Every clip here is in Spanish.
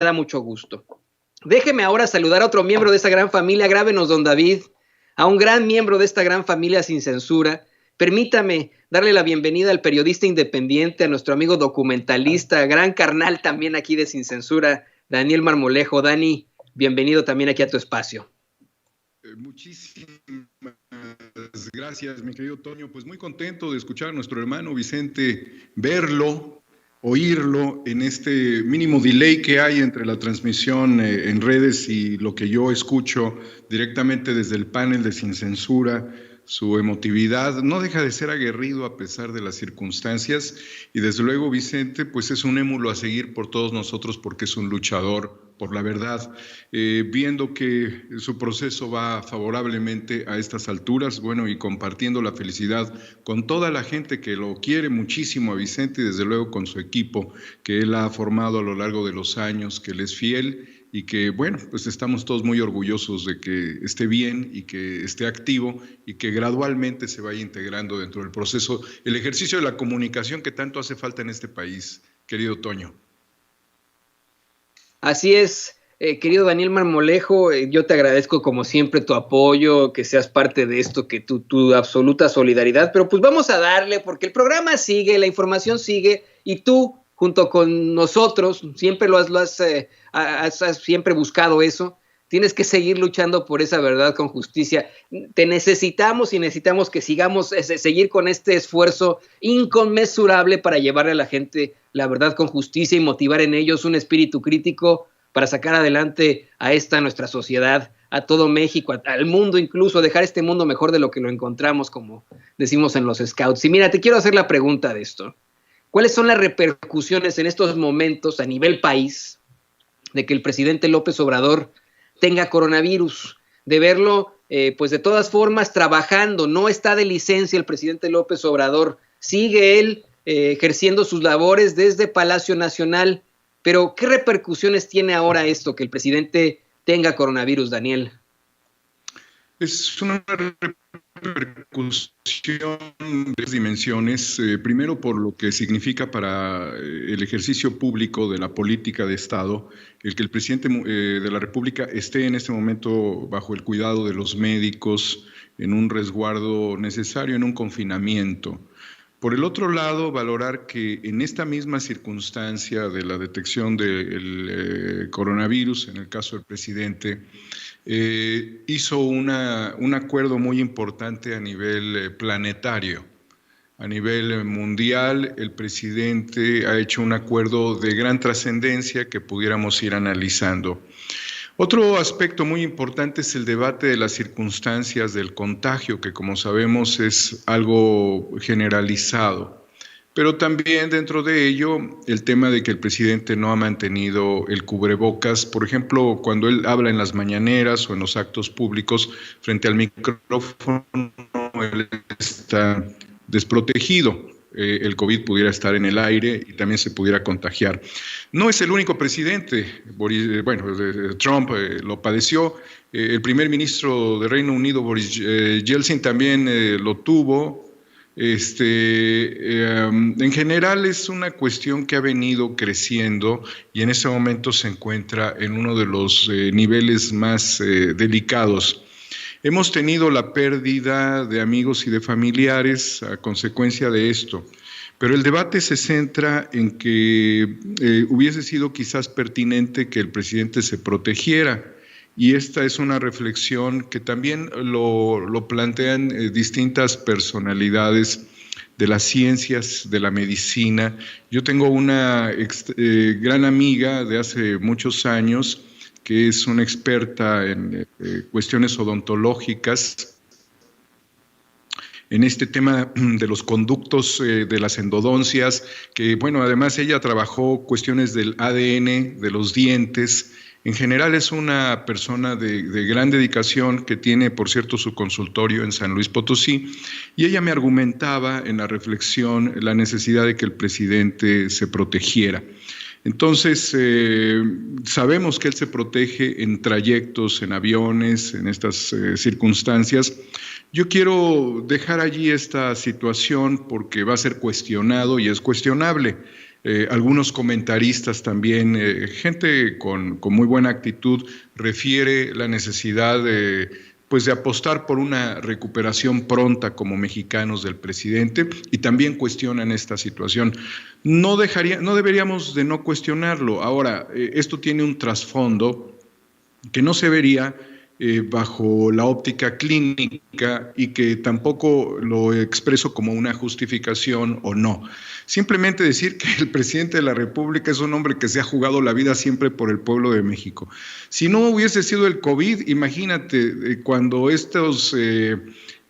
da mucho gusto. Déjeme ahora saludar a otro miembro de esta gran familia, grábenos, don David, a un gran miembro de esta gran familia sin censura. Permítame darle la bienvenida al periodista independiente, a nuestro amigo documentalista, gran carnal también aquí de Sin Censura, Daniel Marmolejo. Dani, bienvenido también aquí a tu espacio. Muchísimas gracias, mi querido Toño. Pues muy contento de escuchar a nuestro hermano Vicente, verlo, oírlo en este mínimo delay que hay entre la transmisión en redes y lo que yo escucho directamente desde el panel de Sin Censura. Su emotividad no deja de ser aguerrido a pesar de las circunstancias y desde luego Vicente pues es un émulo a seguir por todos nosotros porque es un luchador por la verdad, viendo que su proceso va favorablemente a estas alturas, bueno, y compartiendo la felicidad con toda la gente que lo quiere muchísimo a Vicente y desde luego con su equipo que él ha formado a lo largo de los años, que él es fiel y que, bueno, pues estamos todos muy orgullosos de que esté bien y que esté activo y que gradualmente se vaya integrando dentro del proceso, el ejercicio de la comunicación que tanto hace falta en este país, querido Toño. Así es, querido Daniel Marmolejo, yo te agradezco como siempre tu apoyo, que seas parte de esto, que tu absoluta solidaridad, pero pues vamos a darle porque el programa sigue, la información sigue y tú junto con nosotros siempre has siempre buscado eso. Tienes que seguir luchando por esa verdad con justicia. Te necesitamos y necesitamos que sigamos seguir con este esfuerzo inconmensurable para llevarle a la gente la verdad con justicia y motivar en ellos un espíritu crítico para sacar adelante a esta nuestra sociedad, a todo México, al mundo incluso, dejar este mundo mejor de lo que lo encontramos, como decimos en los Scouts. Y mira, te quiero hacer la pregunta de esto. ¿Cuáles son las repercusiones en estos momentos a nivel país de que el presidente López Obrador tenga coronavirus, de verlo, pues de todas formas trabajando, no está de licencia el presidente López Obrador, sigue él ejerciendo sus labores desde Palacio Nacional, pero ¿qué repercusiones tiene ahora esto, que el presidente tenga coronavirus, Daniel? Es una repercusión de dimensiones, primero por lo que significa para el ejercicio público de la política de Estado, el que el presidente de la República esté en este momento bajo el cuidado de los médicos, en un resguardo necesario, en un confinamiento. Por el otro lado, valorar que en esta misma circunstancia de la detección del coronavirus, en el caso del presidente, hizo un acuerdo muy importante a nivel planetario. A nivel mundial, el presidente ha hecho un acuerdo de gran trascendencia que pudiéramos ir analizando. Otro aspecto muy importante es el debate de las circunstancias del contagio, que como sabemos es algo generalizado. Pero también dentro de ello el tema de que el presidente no ha mantenido el cubrebocas, por ejemplo, cuando él habla en las mañaneras o en los actos públicos frente al micrófono, él está desprotegido. El COVID pudiera estar en el aire y también se pudiera contagiar. No es el único presidente, Trump lo padeció, el primer ministro de Reino Unido, Boris Yeltsin, también lo tuvo. En general es una cuestión que ha venido creciendo y en este momento se encuentra en uno de los niveles más delicados. Hemos tenido la pérdida de amigos y de familiares a consecuencia de esto, pero el debate se centra en que hubiese sido quizás pertinente que el presidente se protegiera. Y esta es una reflexión que también lo plantean distintas personalidades de las ciencias, de la medicina. Yo tengo una gran amiga de hace muchos años que es una experta en cuestiones odontológicas, en este tema de los conductos de las endodoncias, que bueno, además ella trabajó cuestiones del ADN, de los dientes. En general es una persona de gran dedicación que tiene, por cierto, su consultorio en San Luis Potosí, y ella me argumentaba en la reflexión la necesidad de que el presidente se protegiera. Entonces, sabemos que él se protege en trayectos, en aviones, en estas circunstancias. Yo quiero dejar allí esta situación porque va a ser cuestionado y es cuestionable. Algunos comentaristas también, gente con muy buena actitud, refiere la necesidad de apostar por una recuperación pronta como mexicanos del presidente, y también cuestionan esta situación. No deberíamos de no cuestionarlo. Ahora, esto tiene un trasfondo que no se vería bajo la óptica clínica, y que tampoco lo expreso como una justificación o no. Simplemente decir que el presidente de la República es un hombre que se ha jugado la vida siempre por el pueblo de México. Si no hubiese sido el COVID, imagínate, cuando estos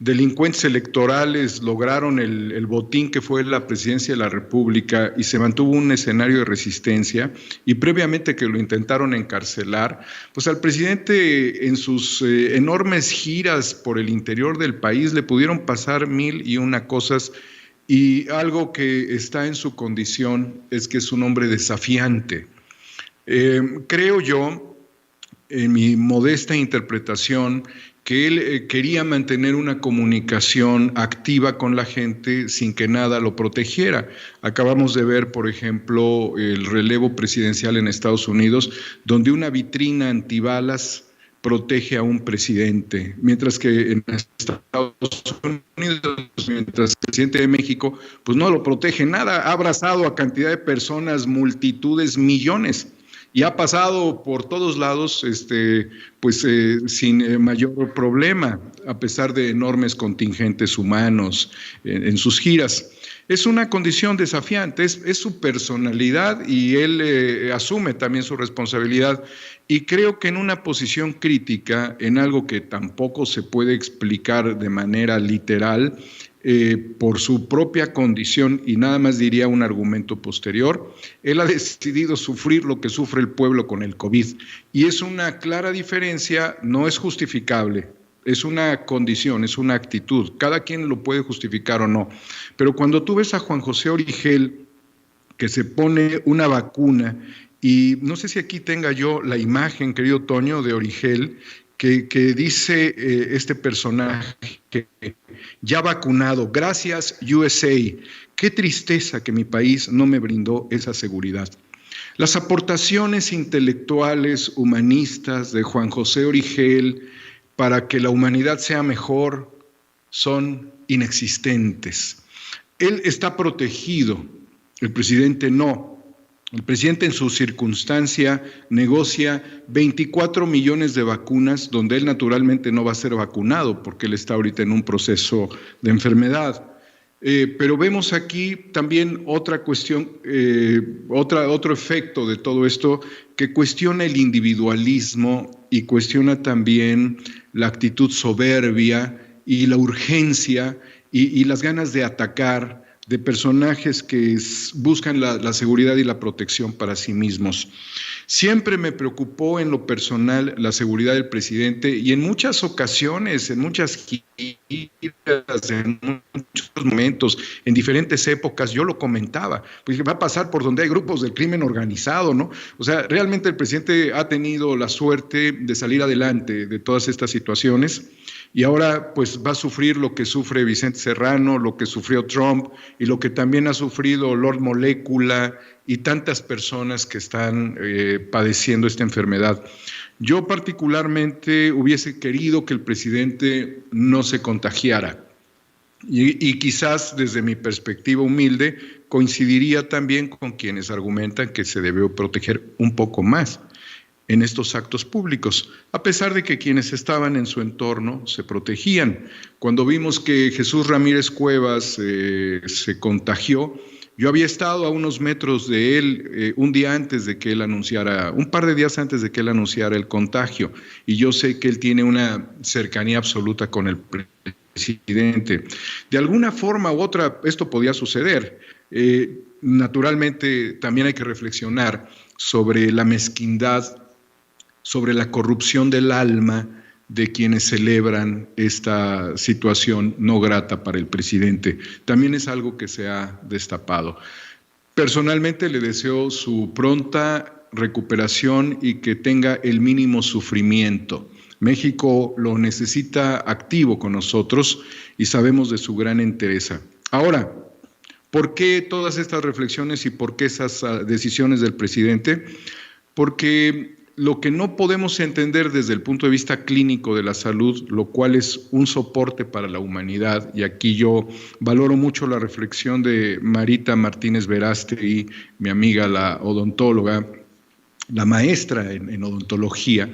delincuentes electorales lograron el botín que fue la presidencia de la República, y se mantuvo un escenario de resistencia, y previamente que lo intentaron encarcelar, pues al presidente en sus enormes giras por el interior del país le pudieron pasar 1001 cosas, y algo que está en su condición es que es un hombre desafiante. Creo yo, en mi modesta interpretación, que él quería mantener una comunicación activa con la gente sin que nada lo protegiera. Acabamos de ver, por ejemplo, el relevo presidencial en Estados Unidos, donde una vitrina antibalas protege a un presidente, mientras que en Estados Unidos, mientras el presidente de México, pues no lo protege nada, ha abrazado a cantidad de personas, multitudes, millones, y ha pasado por todos lados sin mayor problema, a pesar de enormes contingentes humanos en sus giras. Es una condición desafiante, es su personalidad, y él asume también su responsabilidad, y creo que en una posición crítica, en algo que tampoco se puede explicar de manera literal, por su propia condición, y nada más diría un argumento posterior, él ha decidido sufrir lo que sufre el pueblo con el COVID, y es una clara diferencia, no es justificable, es una condición, es una actitud, cada quien lo puede justificar o no, pero cuando tú ves a Juan José Origel, que se pone una vacuna, y no sé si aquí tenga yo la imagen, querido Toño, de Origel, que dice este personaje, ya vacunado, gracias USA, qué tristeza que mi país no me brindó esa seguridad. Las aportaciones intelectuales, humanistas de Juan José Origel para que la humanidad sea mejor son inexistentes. Él está protegido, el presidente no. El presidente en su circunstancia negocia 24 millones de vacunas, donde él naturalmente no va a ser vacunado porque él está ahorita en un proceso de enfermedad. Pero vemos aquí también otra cuestión, otro efecto de todo esto, que cuestiona el individualismo y cuestiona también la actitud soberbia y la urgencia y las ganas de atacar de personajes que buscan la seguridad y la protección para sí mismos. Siempre me preocupó en lo personal la seguridad del presidente, y en muchas ocasiones, en muchas giras, en muchos momentos, en diferentes épocas, yo lo comentaba, pues va a pasar por donde hay grupos del crimen organizado, ¿no? O sea, realmente el presidente ha tenido la suerte de salir adelante de todas estas situaciones, y ahora pues va a sufrir lo que sufre Vicente Serrano, lo que sufrió Trump, y lo que también ha sufrido Lord Molécula y tantas personas que están padeciendo esta enfermedad. Yo particularmente hubiese querido que el presidente no se contagiara, y quizás desde mi perspectiva humilde coincidiría también con quienes argumentan que se debe proteger un poco más en estos actos públicos, a pesar de que quienes estaban en su entorno se protegían. Cuando vimos que Jesús Ramírez Cuevas se contagió, yo había estado a unos metros de él un día antes de que él anunciara, un par de días antes de que él anunciara el contagio, y yo sé que él tiene una cercanía absoluta con el presidente. De alguna forma u otra esto podía suceder. Naturalmente también hay que reflexionar sobre la mezquindad, sobre la corrupción del alma de quienes celebran esta situación no grata para el presidente. También es algo que se ha destapado. Personalmente le deseo su pronta recuperación y que tenga el mínimo sufrimiento. México lo necesita activo con nosotros y sabemos de su gran entereza. Ahora, ¿Por qué todas estas reflexiones y por qué esas decisiones del presidente? Porque lo que no podemos entender desde el punto de vista clínico de la salud, lo cual es un soporte para la humanidad, y aquí yo valoro mucho la reflexión de Marita Martínez Verástegui, mi amiga la odontóloga, la maestra en odontología,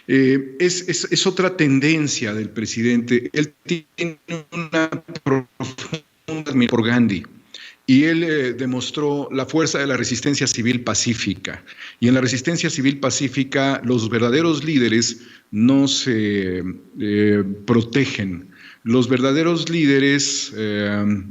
es otra tendencia del presidente. Él tiene una profunda admiración por Gandhi. Y él demostró la fuerza de la resistencia civil pacífica. Y en la resistencia civil pacífica los verdaderos líderes no se protegen. Los verdaderos líderes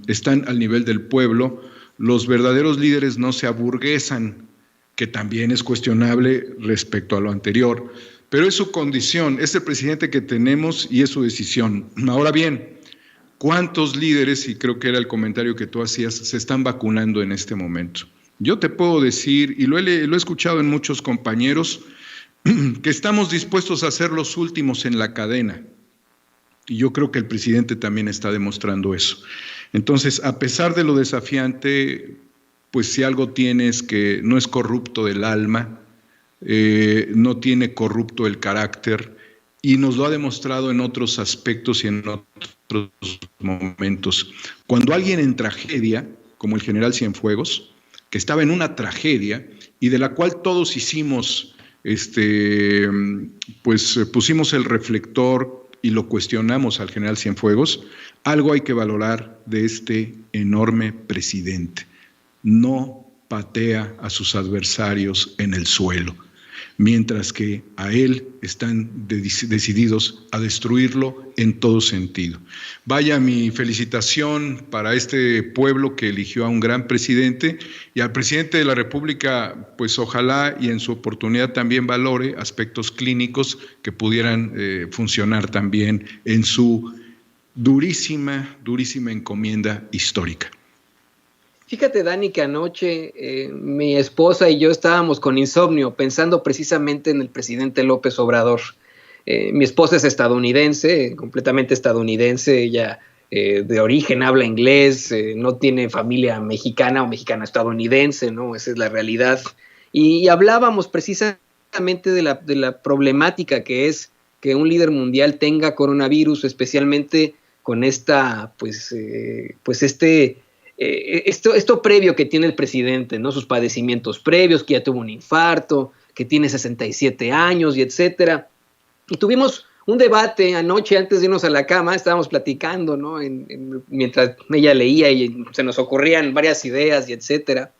están al nivel del pueblo. Los verdaderos líderes no se aburguesan, que también es cuestionable respecto a lo anterior. Pero es su condición, es el presidente que tenemos y es su decisión. Ahora bien, ¿cuántos líderes, y creo que era el comentario que tú hacías, se están vacunando en este momento? Yo te puedo decir, y lo he escuchado en muchos compañeros, que estamos dispuestos a ser los últimos en la cadena. Y yo creo que el presidente también está demostrando eso. Entonces, a pesar de lo desafiante, pues si algo tiene es que no es corrupto del alma, no tiene corrupto el carácter, y nos lo ha demostrado en otros aspectos y en otros momentos. Cuando alguien en tragedia, como el general Cienfuegos, que estaba en una tragedia y de la cual todos hicimos, pues pusimos el reflector y lo cuestionamos al general Cienfuegos, algo hay que valorar de este enorme presidente. No patea a sus adversarios en el suelo, mientras que a él están decididos a destruirlo en todo sentido. Vaya mi felicitación para este pueblo que eligió a un gran presidente, y al presidente de la República, pues ojalá y en su oportunidad también valore aspectos clínicos que pudieran funcionar también en su durísima encomienda histórica. Fíjate, Dani, que anoche mi esposa y yo estábamos con insomnio pensando precisamente en el presidente López Obrador. Mi esposa es estadounidense, completamente estadounidense, ella de origen habla inglés, no tiene familia mexicana o mexicana-estadounidense, ¿no? Esa es la realidad. Y hablábamos precisamente de la problemática que es que un líder mundial tenga coronavirus, especialmente con esta, esto previo que tiene el presidente, ¿no? Sus padecimientos previos, que ya tuvo un infarto, que tiene 67 años y etcétera. Y tuvimos un debate anoche antes de irnos a la cama, estábamos platicando, ¿no? Mientras ella leía y se nos ocurrían varias ideas y etcétera.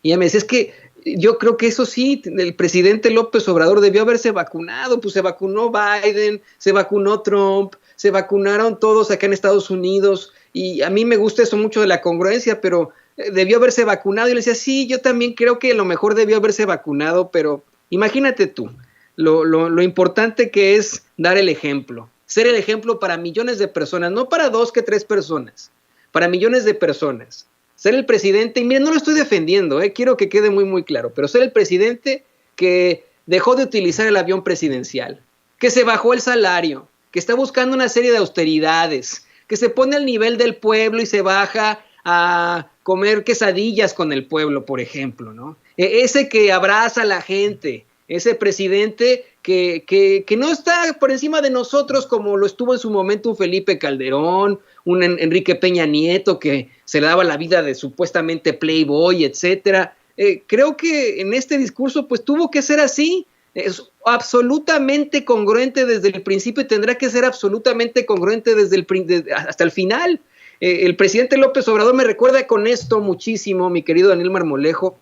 Y ella me decía, es que yo creo que eso sí, el presidente López Obrador debió haberse vacunado, pues se vacunó Biden, se vacunó Trump, se vacunaron todos acá en Estados Unidos, y a mí me gusta eso mucho de la congruencia, pero debió haberse vacunado. Y le decía, sí, yo también creo que a lo mejor debió haberse vacunado, pero imagínate tú, lo importante que es dar el ejemplo, ser el ejemplo para millones de personas, no para 2 que 3 personas, para millones de personas. Ser el presidente, y miren, no lo estoy defendiendo, quiero que quede muy, muy claro, pero ser el presidente que dejó de utilizar el avión presidencial, que se bajó el salario, que está buscando una serie de austeridades, que se pone al nivel del pueblo y se baja a comer quesadillas con el pueblo, por ejemplo, ¿no? Ese que abraza a la gente, ese presidente que no está por encima de nosotros como lo estuvo en su momento un Felipe Calderón, un Enrique Peña Nieto, que se le daba la vida de supuestamente playboy, etcétera. Creo que en este discurso pues tuvo que ser así. Es absolutamente congruente desde el principio y tendrá que ser absolutamente congruente hasta el final. El presidente López Obrador me recuerda con esto muchísimo, mi querido Daniel Marmolejo,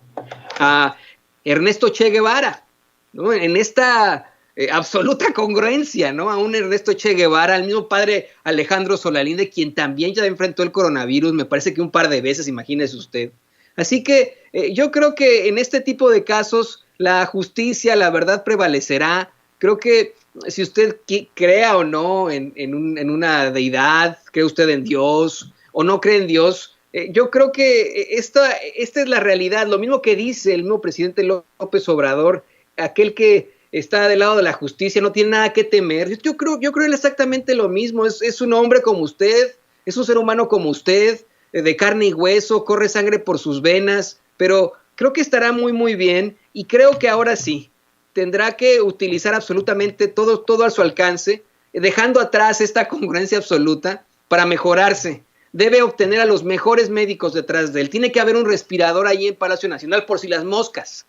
a Ernesto Che Guevara, ¿no? En esta absoluta congruencia, ¿no? A un Ernesto Che Guevara, al mismo padre Alejandro Solalinde, quien también ya enfrentó el coronavirus, me parece que un par de veces, imagínese usted. Así que yo creo que en este tipo de casos la justicia, la verdad prevalecerá. Creo que si usted crea o no en una deidad, cree usted en Dios o no cree en Dios, yo creo que esta es la realidad. Lo mismo que dice el mismo presidente López Obrador, aquel que está del lado de la justicia no tiene nada que temer. Yo creo exactamente lo mismo. Es un hombre como usted, es un ser humano como usted. de carne y hueso, corre sangre por sus venas, pero creo que estará muy, muy bien y creo que ahora sí, tendrá que utilizar absolutamente todo a su alcance, dejando atrás esta congruencia absoluta para mejorarse. Debe obtener a los mejores médicos detrás de él. Tiene que haber un respirador ahí en Palacio Nacional por si las moscas.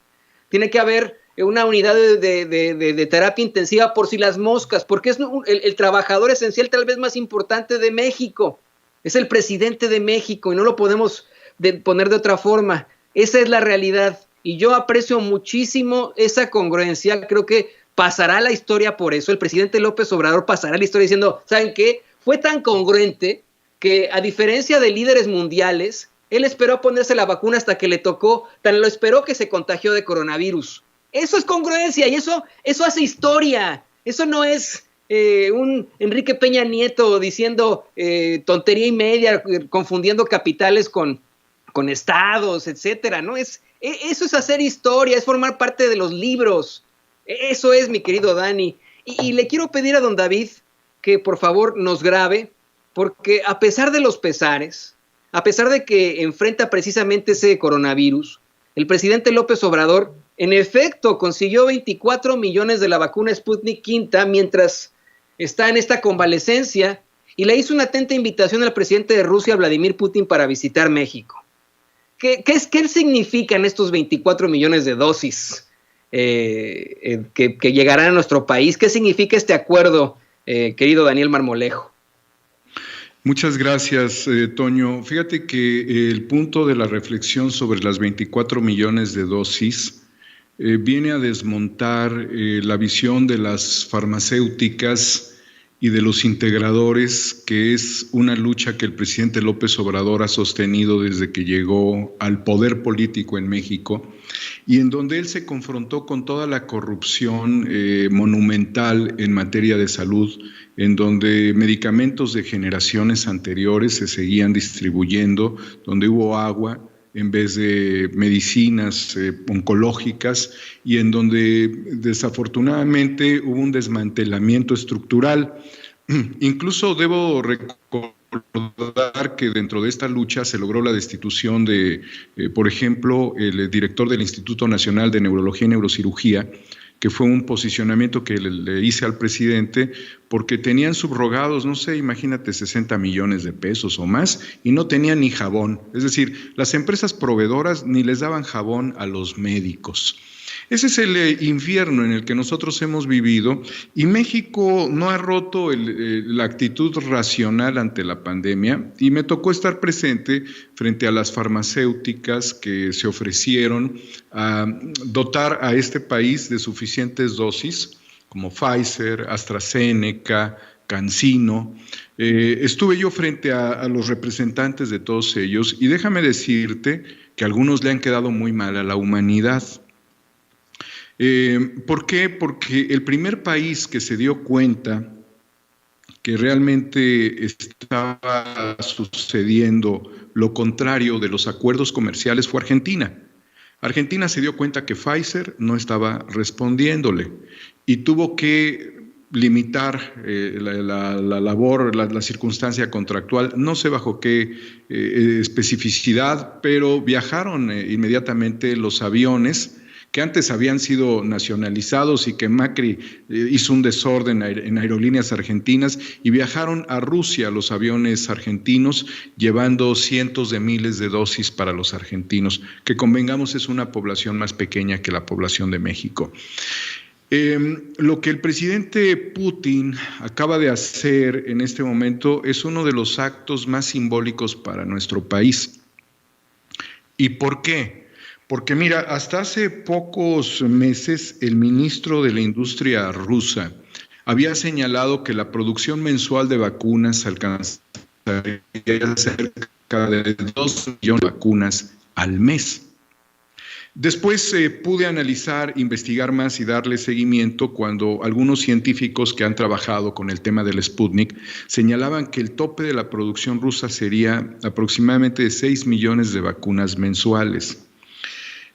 Tiene que haber una unidad de terapia intensiva por si las moscas, porque es el trabajador esencial tal vez más importante de México. Es el presidente de México y no lo podemos poner de otra forma. Esa es la realidad y yo aprecio muchísimo esa congruencia. Creo que pasará a la historia por eso. El presidente López Obrador pasará a la historia diciendo, ¿saben qué? Fue tan congruente que a diferencia de líderes mundiales, él esperó ponerse la vacuna hasta que le tocó, tan lo esperó que se contagió de coronavirus. Eso es congruencia y eso hace historia. Eso no es un Enrique Peña Nieto diciendo tontería y media, confundiendo capitales con estados, etcétera, ¿no? Eso es hacer historia, es formar parte de los libros. Eso es, mi querido Dani. Y le quiero pedir a don David que por favor nos grabe, porque a pesar de los pesares, a pesar de que enfrenta precisamente ese coronavirus, el presidente López Obrador, en efecto, consiguió 24 millones de la vacuna Sputnik V mientras está en esta convalecencia y le hizo una atenta invitación al presidente de Rusia, Vladimir Putin, para visitar México. ¿Qué significan estos 24 millones de dosis que llegarán a nuestro país? ¿Qué significa este acuerdo, querido Daniel Marmolejo? Muchas gracias, Toño. Fíjate que el punto de la reflexión sobre las 24 millones de dosis viene a desmontar la visión de las farmacéuticas y de los integradores, que es una lucha que el presidente López Obrador ha sostenido desde que llegó al poder político en México, y en donde él se confrontó con toda la corrupción monumental en materia de salud, en donde medicamentos de generaciones anteriores se seguían distribuyendo, donde hubo agua en vez de medicinas oncológicas y en donde desafortunadamente hubo un desmantelamiento estructural. Incluso debo recordar que dentro de esta lucha se logró la destitución de, por ejemplo, el director del Instituto Nacional de Neurología y Neurocirugía, que fue un posicionamiento que le hice al presidente, porque tenían subrogados, no sé, imagínate, 60 millones de pesos o más, y no tenían ni jabón. Es decir, las empresas proveedoras ni les daban jabón a los médicos. Ese es el infierno en el que nosotros hemos vivido, y México no ha roto la actitud racional ante la pandemia, y me tocó estar presente frente a las farmacéuticas que se ofrecieron a dotar a este país de suficientes dosis, como Pfizer, AstraZeneca, CanSino. Estuve yo frente a los representantes de todos ellos, y déjame decirte que a algunos le han quedado muy mal a la humanidad. ¿Por qué? Porque el primer país que se dio cuenta que realmente estaba sucediendo lo contrario de los acuerdos comerciales fue Argentina. Argentina se dio cuenta que Pfizer no estaba respondiéndole y tuvo que limitar la labor, la circunstancia contractual, no sé bajo qué especificidad, pero viajaron inmediatamente los aviones que antes habían sido nacionalizados y que Macri hizo un desorden en aerolíneas argentinas, y viajaron a Rusia los aviones argentinos llevando cientos de miles de dosis para los argentinos, que convengamos es una población más pequeña que la población de México. Lo que el presidente Putin acaba de hacer en este momento es uno de los actos más simbólicos para nuestro país. ¿Y por qué? Porque mira, hasta hace pocos meses el ministro de la Industria rusa había señalado que la producción mensual de vacunas alcanzaría cerca de 2 millones de vacunas al mes. Después pude analizar, investigar más y darle seguimiento cuando algunos científicos que han trabajado con el tema del Sputnik señalaban que el tope de la producción rusa sería aproximadamente de 6 millones de vacunas mensuales.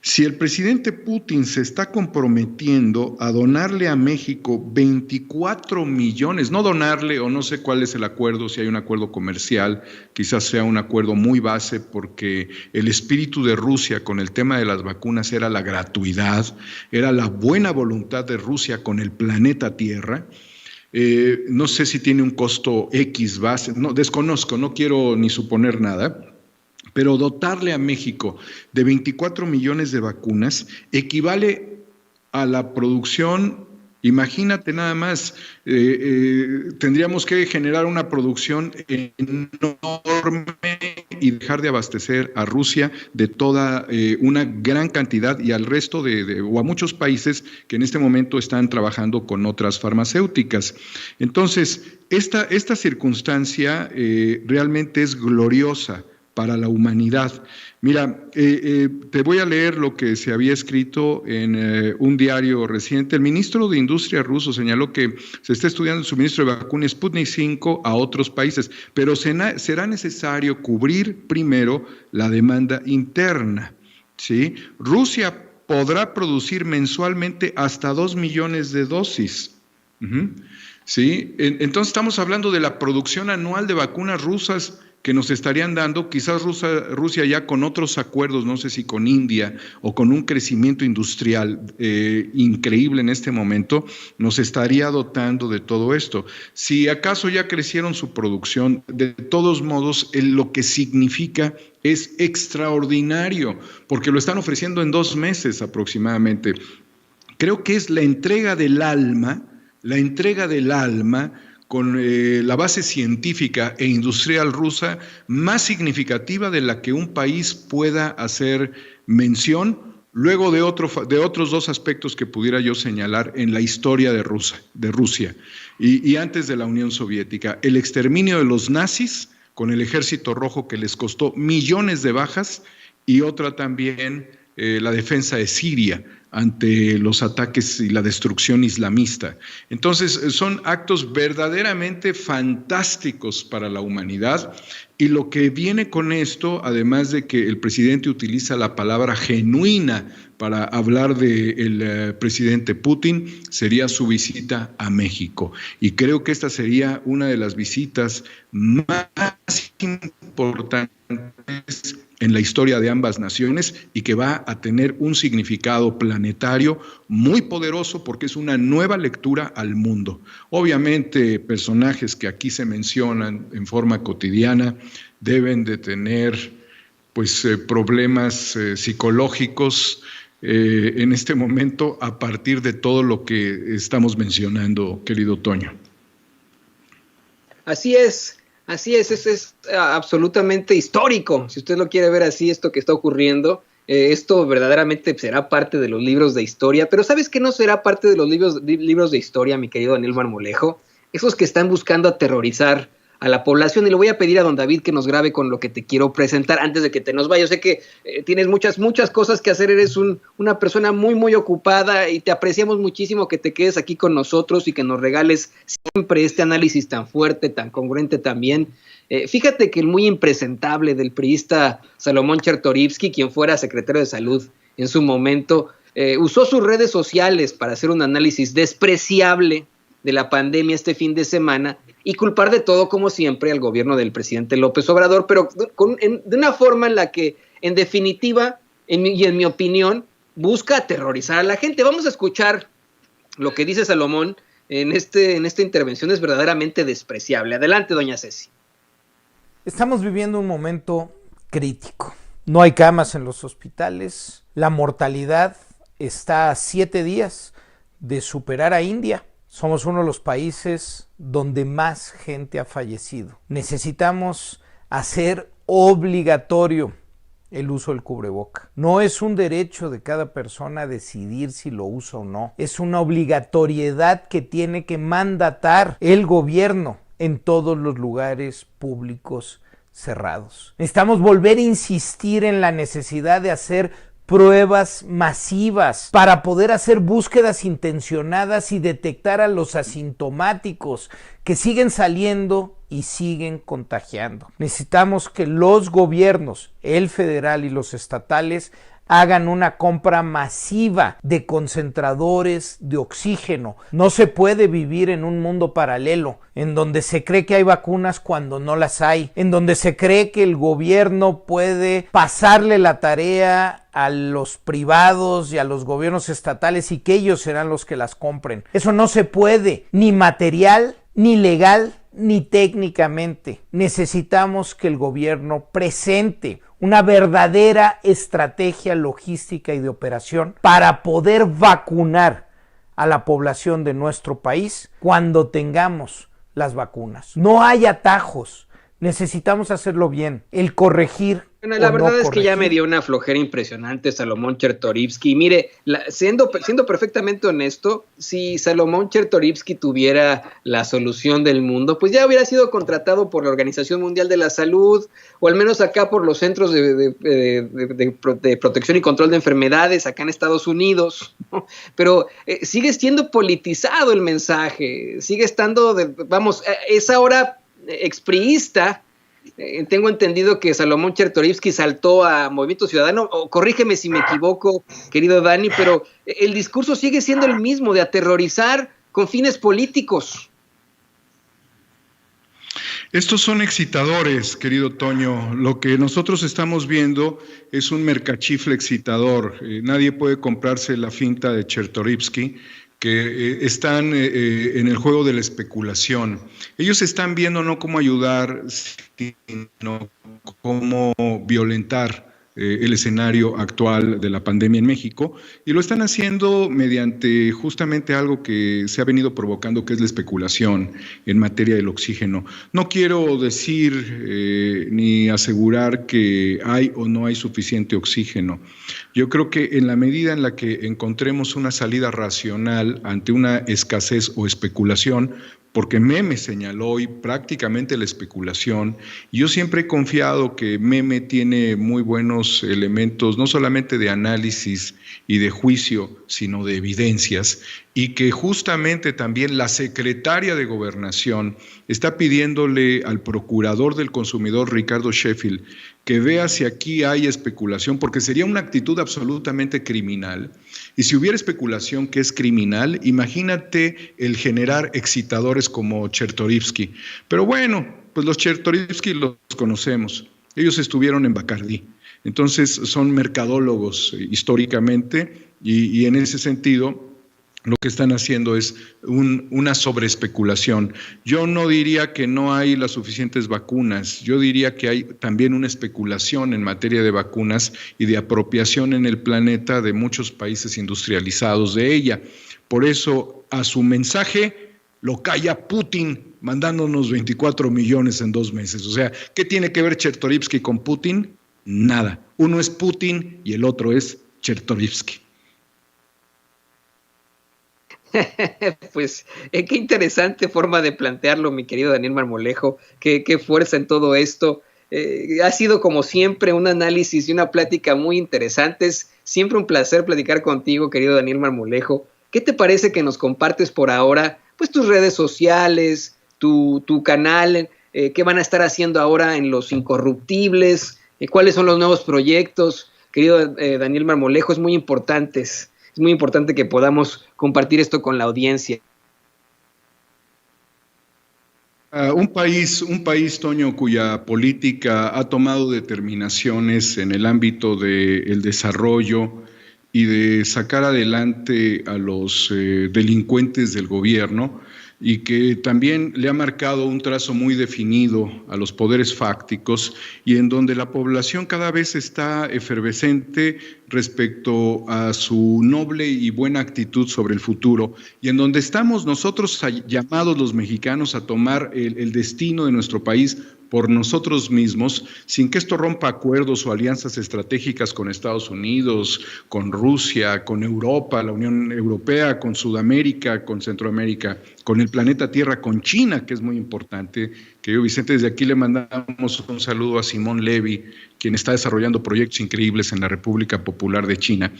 Si el presidente Putin se está comprometiendo a donarle a México 24 millones, no donarle, o no sé cuál es el acuerdo, si hay un acuerdo comercial, quizás sea un acuerdo muy base, porque el espíritu de Rusia con el tema de las vacunas era la gratuidad, era la buena voluntad de Rusia con el planeta Tierra. No sé si tiene un costo X base, no, desconozco, no quiero ni suponer nada. Pero dotarle a México de 24 millones de vacunas equivale a la producción, imagínate nada más, tendríamos que generar una producción enorme y dejar de abastecer a Rusia de toda una gran cantidad y al resto o a muchos países que en este momento están trabajando con otras farmacéuticas. Entonces, esta circunstancia realmente es gloriosa para la humanidad. Mira, te voy a leer lo que se había escrito en un diario reciente. El ministro de Industria ruso señaló que se está estudiando el suministro de vacunas Sputnik 5 a otros países, pero será necesario cubrir primero la demanda interna, ¿sí? Rusia podrá producir mensualmente hasta 2 millones de dosis. ¿Sí? Entonces estamos hablando de la producción anual de vacunas rusas que nos estarían dando, quizás Rusia ya con otros acuerdos, no sé si con India o con un crecimiento industrial increíble en este momento, nos estaría dotando de todo esto. Si acaso ya crecieron su producción, de todos modos, lo que significa es extraordinario, porque lo están ofreciendo en 2 meses aproximadamente. Creo que es la entrega del alma con la base científica e industrial rusa más significativa de la que un país pueda hacer mención, luego de otros 2 aspectos que pudiera yo señalar en la historia de Rusia y antes de la Unión Soviética. El exterminio de los nazis con el Ejército Rojo que les costó millones de bajas, y otra también la defensa de Siria ante los ataques y la destrucción islamista. Entonces, son actos verdaderamente fantásticos para la humanidad, y lo que viene con esto, además de que el presidente utiliza la palabra genuina para hablar del presidente Putin, sería su visita a México. Y creo que esta sería una de las visitas más importantes en la historia de ambas naciones y que va a tener un significado planetario muy poderoso porque es una nueva lectura al mundo. Obviamente, personajes que aquí se mencionan en forma cotidiana deben de tener problemas psicológicos en este momento a partir de todo lo que estamos mencionando, querido Toño. Así es, es absolutamente histórico, si usted lo quiere ver así, esto que está ocurriendo. Esto verdaderamente será parte de los libros de historia, pero ¿sabes qué no será parte de los libros de historia, mi querido Daniel Marmolejo? Esos que están buscando aterrorizar a la población, y le voy a pedir a don David que nos grabe con lo que te quiero presentar antes de que te nos vayas. Yo sé que tienes muchas cosas que hacer, eres una persona muy ocupada y te apreciamos muchísimo que te quedes aquí con nosotros y que nos regales siempre este análisis tan fuerte, tan congruente también. Fíjate que el muy impresentable del priista Salomón Chertorivsky, quien fuera secretario de Salud en su momento, usó sus redes sociales para hacer un análisis despreciable de la pandemia este fin de semana y culpar de todo, como siempre, al gobierno del presidente López Obrador, pero de una forma en la que, en definitiva, en mi opinión, busca aterrorizar a la gente. Vamos a escuchar lo que dice Salomón en esta intervención. Es verdaderamente despreciable. Adelante, doña Ceci. Estamos viviendo un momento crítico. No hay camas en los hospitales. La mortalidad está a 7 días de superar a India. Somos uno de los países donde más gente ha fallecido. Necesitamos hacer obligatorio el uso del cubreboca. No es un derecho de cada persona decidir si lo usa o no. Es una obligatoriedad que tiene que mandatar el gobierno en todos los lugares públicos cerrados. Necesitamos volver a insistir en la necesidad de hacer pruebas masivas para poder hacer búsquedas intencionadas y detectar a los asintomáticos que siguen saliendo y siguen contagiando. Necesitamos que los gobiernos, el federal y los estatales, hagan una compra masiva de concentradores de oxígeno. No se puede vivir en un mundo paralelo, en donde se cree que hay vacunas cuando no las hay, en donde se cree que el gobierno puede pasarle la tarea a los privados y a los gobiernos estatales y que ellos serán los que las compren. Eso no se puede, ni material, ni legal, ni técnicamente. Necesitamos que el gobierno presente una verdadera estrategia logística y de operación para poder vacunar a la población de nuestro país cuando tengamos las vacunas. No hay atajos, necesitamos hacerlo bien, el corregir. Bueno, la verdad es que ya me dio una flojera impresionante Salomón Chertorivsky. Mire, siendo perfectamente honesto, si Salomón Chertorivsky tuviera la solución del mundo, pues ya hubiera sido contratado por la Organización Mundial de la Salud, o al menos acá por los Centros de Protección y Control de Enfermedades, acá en Estados Unidos, ¿no? Pero sigue siendo politizado el mensaje, sigue estando, es ahora expriista. Tengo entendido que Salomón Chertorivsky saltó a Movimiento Ciudadano, o corrígeme si me equivoco, querido Dani, pero el discurso sigue siendo el mismo, de aterrorizar con fines políticos. Estos son excitadores, querido Toño. Lo que nosotros estamos viendo es un mercachifle excitador. Nadie puede comprarse la finta de Chertorivsky, que están en el juego de la especulación. Ellos están viendo no cómo ayudar, sino cómo violentar el escenario actual de la pandemia en México, y lo están haciendo mediante justamente algo que se ha venido provocando, que es la especulación en materia del oxígeno. No quiero decir ni asegurar que hay o no hay suficiente oxígeno. Yo creo que en la medida en la que encontremos una salida racional ante una escasez o especulación, porque Meme señaló hoy prácticamente la especulación, y yo siempre he confiado que Meme tiene muy buenos elementos, no solamente de análisis y de juicio, sino de evidencias, y que justamente también la secretaria de Gobernación está pidiéndole al procurador del consumidor, Ricardo Sheffield, que vea si aquí hay especulación, porque sería una actitud absolutamente criminal. Y si hubiera especulación que es criminal, imagínate el generar excitadores como Chertorivsky. Pero bueno, pues los Chertorivsky los conocemos. Ellos estuvieron en Bacardí. Entonces son mercadólogos históricamente, y en ese sentido lo que están haciendo es una sobreespeculación. Yo no diría que no hay las suficientes vacunas, yo diría que hay también una especulación en materia de vacunas y de apropiación en el planeta de muchos países industrializados de ella. Por eso, a su mensaje lo calla Putin, mandándonos 24 millones en 2 meses. O sea, ¿qué tiene que ver Chertorivsky con Putin? Nada. Uno es Putin y el otro es Chertorivsky. Pues qué interesante forma de plantearlo, mi querido Daniel Marmolejo, qué fuerza en todo esto. Ha sido como siempre un análisis y una plática muy interesantes. Siempre un placer platicar contigo, querido Daniel Marmolejo. ¿Qué te parece que nos compartes por ahora pues tus redes sociales, tu canal, qué van a estar haciendo ahora en Los Incorruptibles, cuáles son los nuevos proyectos? Querido Daniel Marmolejo, es muy importante que podamos compartir esto con la audiencia. Un país, Toño, cuya política ha tomado determinaciones en el ámbito del desarrollo y de sacar adelante a los delincuentes del gobierno, y que también le ha marcado un trazo muy definido a los poderes fácticos, y en donde la población cada vez está efervescente respecto a su noble y buena actitud sobre el futuro, y en donde estamos nosotros llamados los mexicanos a tomar el destino de nuestro país por nosotros mismos, sin que esto rompa acuerdos o alianzas estratégicas con Estados Unidos, con Rusia, con Europa, la Unión Europea, con Sudamérica, con Centroamérica, con el planeta Tierra, con China, que es muy importante, Querido Vicente, desde aquí le mandamos un saludo a Simón Levy, quien está desarrollando proyectos increíbles en la República Popular de China.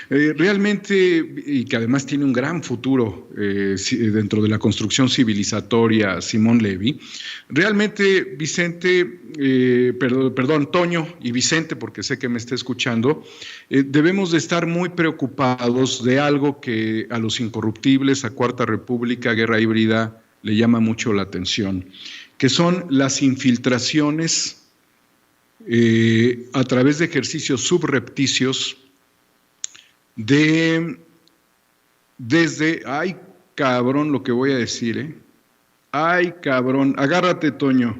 Realmente, y que además tiene un gran futuro dentro de la construcción civilizatoria, Simón Levy. Realmente, Vicente, perdón, Toño y Vicente, porque sé que me está escuchando, debemos de estar muy preocupados de algo que a los incorruptibles, a Cuarta República, Guerra Híbrida, le llama mucho la atención, que son las infiltraciones a través de ejercicios subrepticios desde, ay cabrón lo que voy a decir, ay cabrón, agárrate Toño,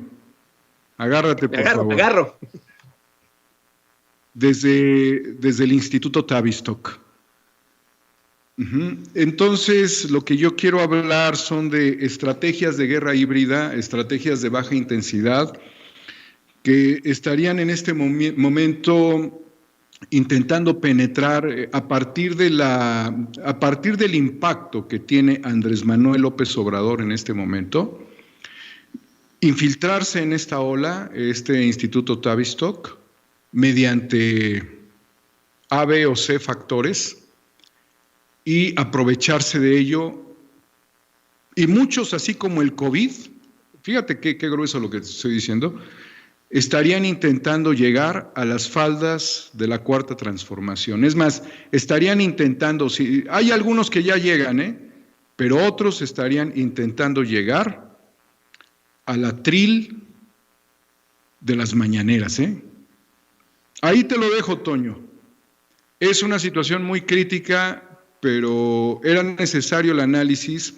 agárrate por favor. Me agarro. Desde el Instituto Tavistock. Entonces, lo que yo quiero hablar son de estrategias de guerra híbrida, estrategias de baja intensidad, que estarían en este momento intentando penetrar a partir del impacto que tiene Andrés Manuel López Obrador en este momento, infiltrarse en esta ola, este Instituto Tavistock, mediante A, B o C factores, y aprovecharse de ello, y muchos, así como el COVID, fíjate qué grueso lo que te estoy diciendo, estarían intentando llegar a las faldas de la Cuarta Transformación. Es más, estarían intentando, hay algunos que ya llegan, pero otros estarían intentando llegar al atril de las mañaneras. Ahí te lo dejo, Toño. Es una situación muy crítica, pero era necesario el análisis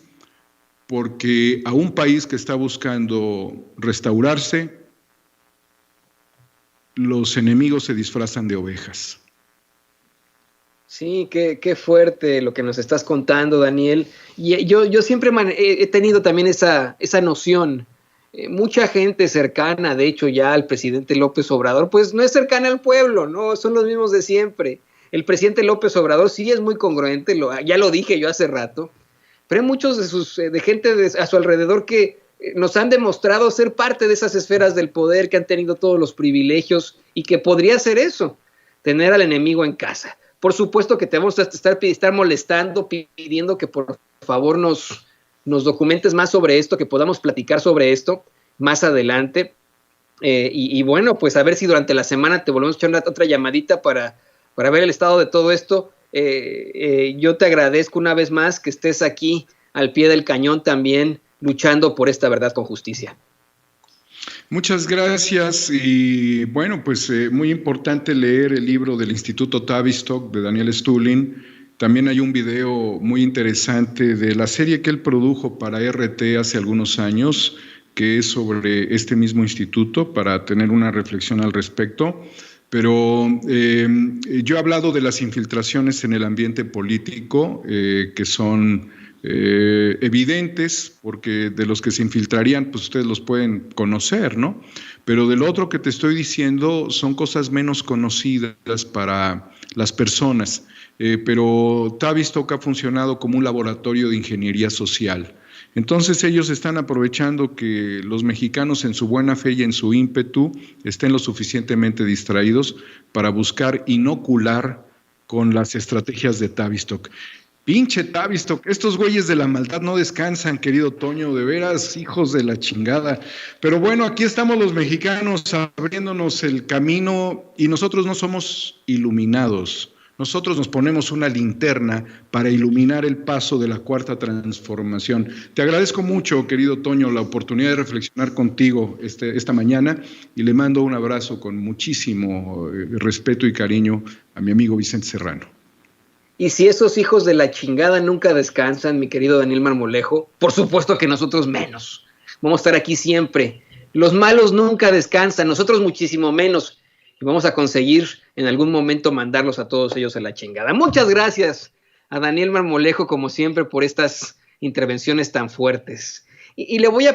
porque a un país que está buscando restaurarse, los enemigos se disfrazan de ovejas. Sí, qué fuerte lo que nos estás contando, Daniel. Y yo siempre he tenido también esa noción. Mucha gente cercana, de hecho, ya al presidente López Obrador, pues no es cercana al pueblo, ¿no? Son los mismos de siempre. El presidente López Obrador sí es muy congruente, ya lo dije yo hace rato, pero hay muchos de gente a su alrededor que nos han demostrado ser parte de esas esferas del poder, que han tenido todos los privilegios y que podría ser eso, tener al enemigo en casa. Por supuesto que te vamos a estar molestando, pidiendo que por favor nos documentes más sobre esto, que podamos platicar sobre esto más adelante. Y bueno, pues a ver si durante la semana te volvemos a echar otra llamadita para ver el estado de todo esto. Yo te agradezco una vez más que estés aquí al pie del cañón también, luchando por esta verdad con justicia. Muchas gracias y bueno, pues muy importante leer el libro del Instituto Tavistock de Daniel Stulin. También hay un video muy interesante de la serie que él produjo para RT hace algunos años, que es sobre este mismo instituto, para tener una reflexión al respecto. Pero yo he hablado de las infiltraciones en el ambiente político, que son evidentes, porque de los que se infiltrarían, pues ustedes los pueden conocer, ¿no? Pero del otro que te estoy diciendo son cosas menos conocidas para las personas. Pero Tavistock ha funcionado como un laboratorio de ingeniería social. Entonces ellos están aprovechando que los mexicanos en su buena fe y en su ímpetu estén lo suficientemente distraídos para buscar inocular con las estrategias de Tavistock. Pinche Tavistock, estos güeyes de la maldad no descansan, querido Toño, de veras, hijos de la chingada. Pero bueno, aquí estamos los mexicanos abriéndonos el camino y nosotros no somos iluminados. Nosotros nos ponemos una linterna para iluminar el paso de la Cuarta Transformación. Te agradezco mucho, querido Toño, la oportunidad de reflexionar contigo esta mañana y le mando un abrazo con muchísimo respeto y cariño a mi amigo Vicente Serrano. Y si esos hijos de la chingada nunca descansan, mi querido Daniel Marmolejo, por supuesto que nosotros menos. Vamos a estar aquí siempre. Los malos nunca descansan, nosotros muchísimo menos. Y vamos a conseguir en algún momento mandarlos a todos ellos a la chingada. Muchas gracias a Daniel Marmolejo, como siempre, por estas intervenciones tan fuertes. Y le voy a